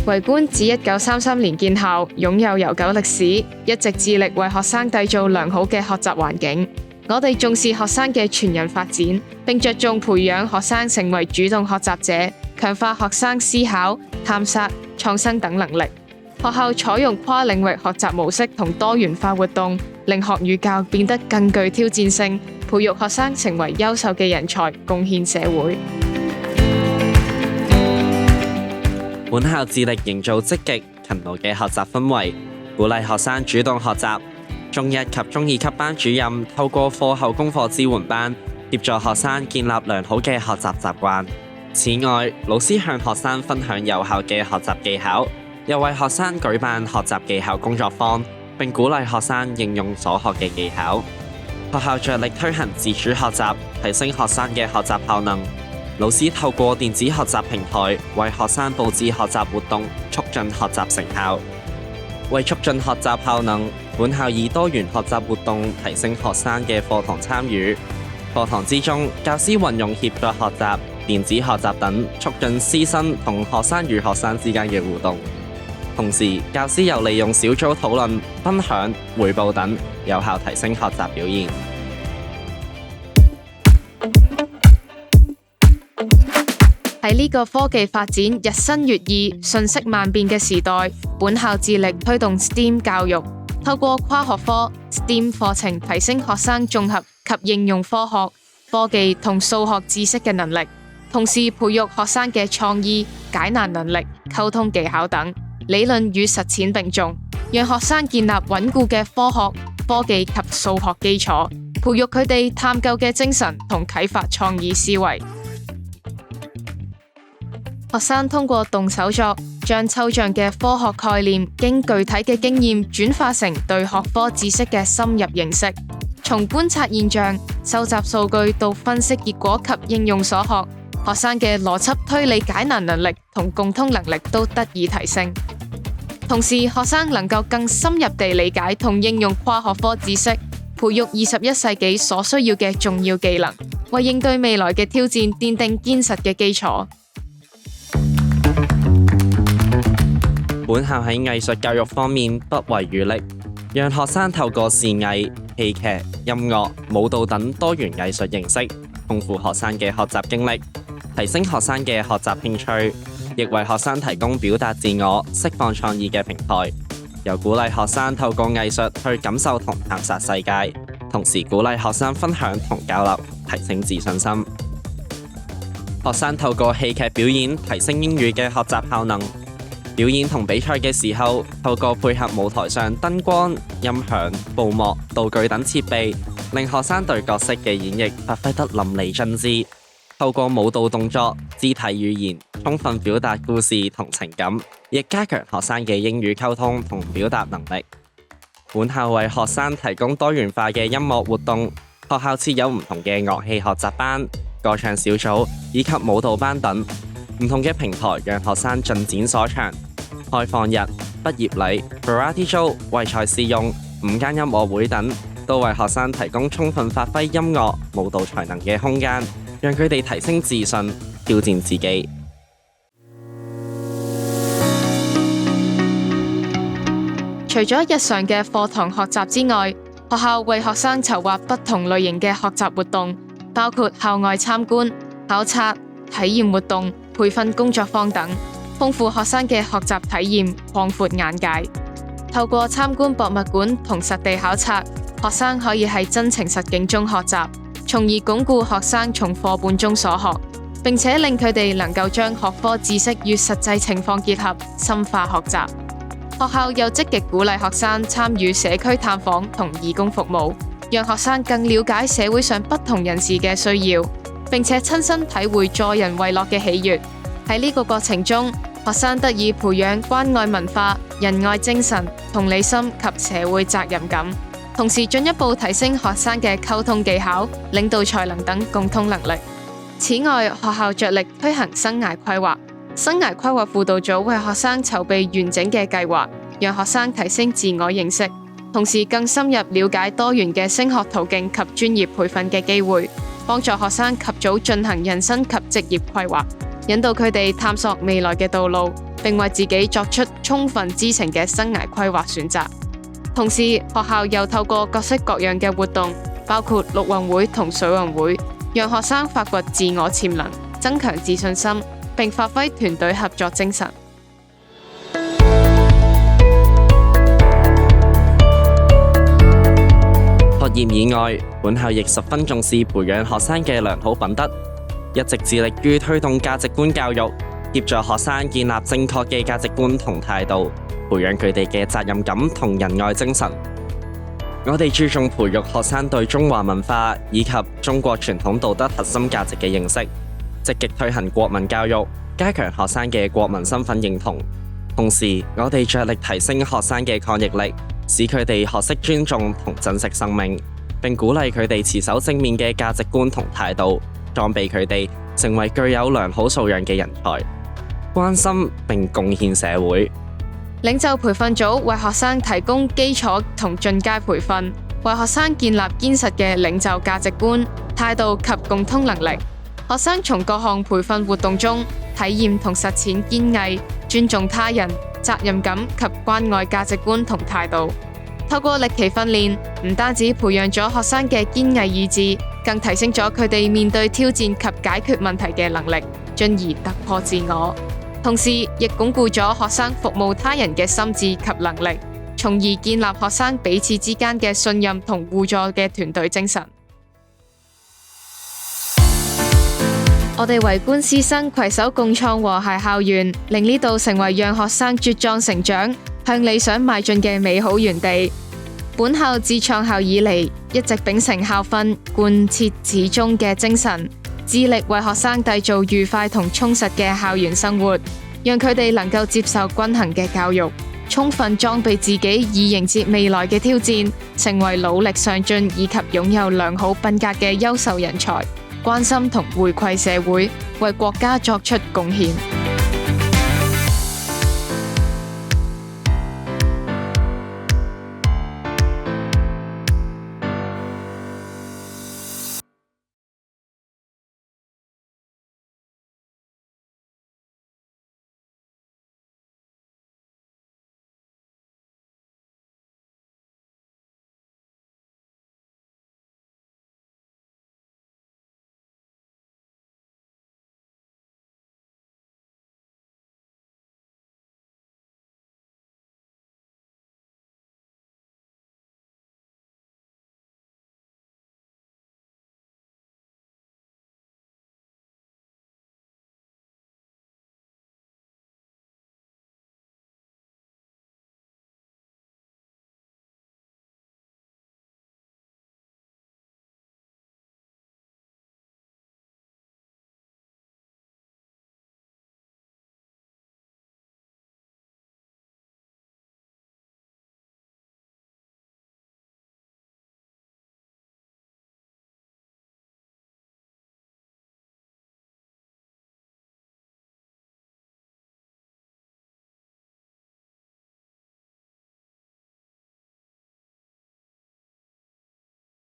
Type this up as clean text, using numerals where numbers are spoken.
維觀自1933年建校，擁有悠久歷史，一直致力為學生締造良好嘅學習環境。我哋重視學生嘅全人發展，並着重培養學生成為主動學習者，強化學生思考、探索、創新等能力。學校採用跨領域學習模式同多元化活動，令學與教變得更具挑戰性，培育學生成為優秀嘅人才，貢獻社會。本校致力營造積極勤勞嘅學習氛圍，鼓勵學生主動學習。中一及中二級班主任透過課後功課支援班，協助學生建立良好嘅學習習慣。此外，老師向學生分享有效嘅學習技巧，又為學生舉辦學習技巧工作坊，並鼓勵學生應用所學嘅技巧。學校着力推行自主學習，提升學生嘅學習效能。老師透過電子學習平台為學生佈置學習活動，促進學習成效。為促進學習效能，本校以多元學習活動提升學生嘅課堂參與。課堂之中，教師運用協作學習、電子學習等，促進師生同學生與學生之間嘅互動。同時，教師又利用小組討論、分享、彙報等，有效提升學習表現。喺呢個科技發展日新月異、瞬息萬變嘅時代，本校致力推動 STEAM 教育，透過跨學科 STEAM 課程提升學生綜合及應用科學、科技同數學知識嘅能力，同時培育學生嘅創意、解難能力、溝通技巧等，理論與實踐並重，讓學生建立穩固嘅科學、科技及數學基礎，培育佢哋探究嘅精神同啟發創意思維。學生通過動手作，將抽象嘅科學概念經具體嘅經驗轉化成對學科知識嘅深入認識。從觀察現象、收集數據到分析結果及應用所學，學生嘅邏輯推理解難能力同共通能力都得以提升。同時，學生能夠更深入地理解同應用跨學科知識，培育21世紀所需要嘅重要技能，為應對未來嘅挑戰奠定堅實嘅基礎。本校喺藝術教育方面不遺餘力，讓學生透過視藝、戲劇、音樂、舞蹈等多元藝術形式，豐富學生嘅學習經歷，提升學生嘅學習興趣，亦為學生提供表達自我、釋放創意嘅平台。又鼓勵學生透過藝術去感受同探索世界，同時鼓勵學生分享同交流，提升自信心。學生透過戲劇表演提升英語嘅學習效能。表演同比賽嘅時候，透過配合舞台上燈光、音響、布幕、道具等設備，令學生對角色嘅演繹發揮得淋漓盡致。透過舞蹈動作、肢體語言，充分表達故事同情感，亦加強學生嘅英語溝通同表達能力。本校為學生提供多元化嘅音樂活動，學校設有唔同嘅樂器學習班、歌唱小組以及舞蹈班等。唔同嘅平台讓學生盡展所長，開放日、畢業禮、Variety Show、唯才是用、午間音樂會等，都為學生提供充分發揮音樂、舞蹈才能嘅空間，讓佢哋提升自信、挑戰自己。除咗日常嘅課堂學習之外，學校為學生籌劃不同類型嘅學習活動，包括校外參觀、考察、體驗活動、培訓工作坊等，豐富學生嘅學習體驗，擴闊眼界。透過參觀博物館同實地考察，學生可以喺真情實境中學習，從而鞏固學生從課本中所學，並且令佢哋能夠將學科知識與實際情況結合，深化學習。學校又積極鼓勵學生參與社區探訪同義工服務，讓學生更了解社會上不同人士嘅需要，並且親身體會助人為樂嘅喜悅。喺呢個過程中，學生得以培養關愛文化、仁愛精神、同理心及社會責任感，同時進一步提升學生嘅溝通技巧、領導才能等共通能力。此外，學校着力推行生涯規劃。生涯規劃輔導組為學生籌備完整嘅計劃，讓學生提升自我認識，同時更深入了解多元嘅升學途徑及專業培訓嘅機會，幫助學生及早進行人生及職業規劃，引導佢哋探索未來嘅道路，並為自己作出充分知情嘅生涯規劃選擇。同時，學校又透過各式各樣嘅活動，包括陸運會同水運會，讓學生發掘自我潛能，增強自信心，並發揮團隊合作精神。學業以外，本校亦十分重視培養學生嘅良好品德，一直致力於推動價值觀教育，協助學生建立正確嘅價值觀同態度，培養佢哋嘅責任感同仁愛精神。我哋注重培育學生對中華文化以及中國傳統道德核心價值嘅認識，積極推行國民教育，加強學生嘅國民身份認同。同時，我哋着力提升學生嘅抗逆力，使佢哋學識尊重同珍惜生命，並鼓勵佢哋持守正面嘅價值觀同態度，裝備佢哋成為具有良好素養嘅人才，關心並貢獻社會。領袖培訓組為學生提供基礎同進階培訓，為學生建立堅實嘅領袖價值觀、態度及共通能力。學生從各項培訓活動中體驗同實踐堅毅、尊重他人、責任感及關愛價值觀同態度。透過歷期訓練，唔單止培養咗學生嘅堅毅意志，更提升咗佢哋面對挑戰及解決問題嘅能力，進而突破自我。同時，亦鞏固咗學生服務他人嘅心智及能力，從而建立學生彼此之間嘅信任同互助嘅團隊精神。我哋為官師生攜手共創和諧校園，令呢度成為讓學生茁壯成長、向理想邁進嘅美好園地。本校自創校以嚟，一直秉承校訓貫徹始終嘅精神，致力為學生締造愉快同充實嘅校園生活，讓佢哋能夠接受均衡嘅教育，充分裝備自己以迎接未來嘅挑戰，成為努力上進以及擁有良好品格嘅優秀人才，關心同回饋社會，為國家作出貢獻。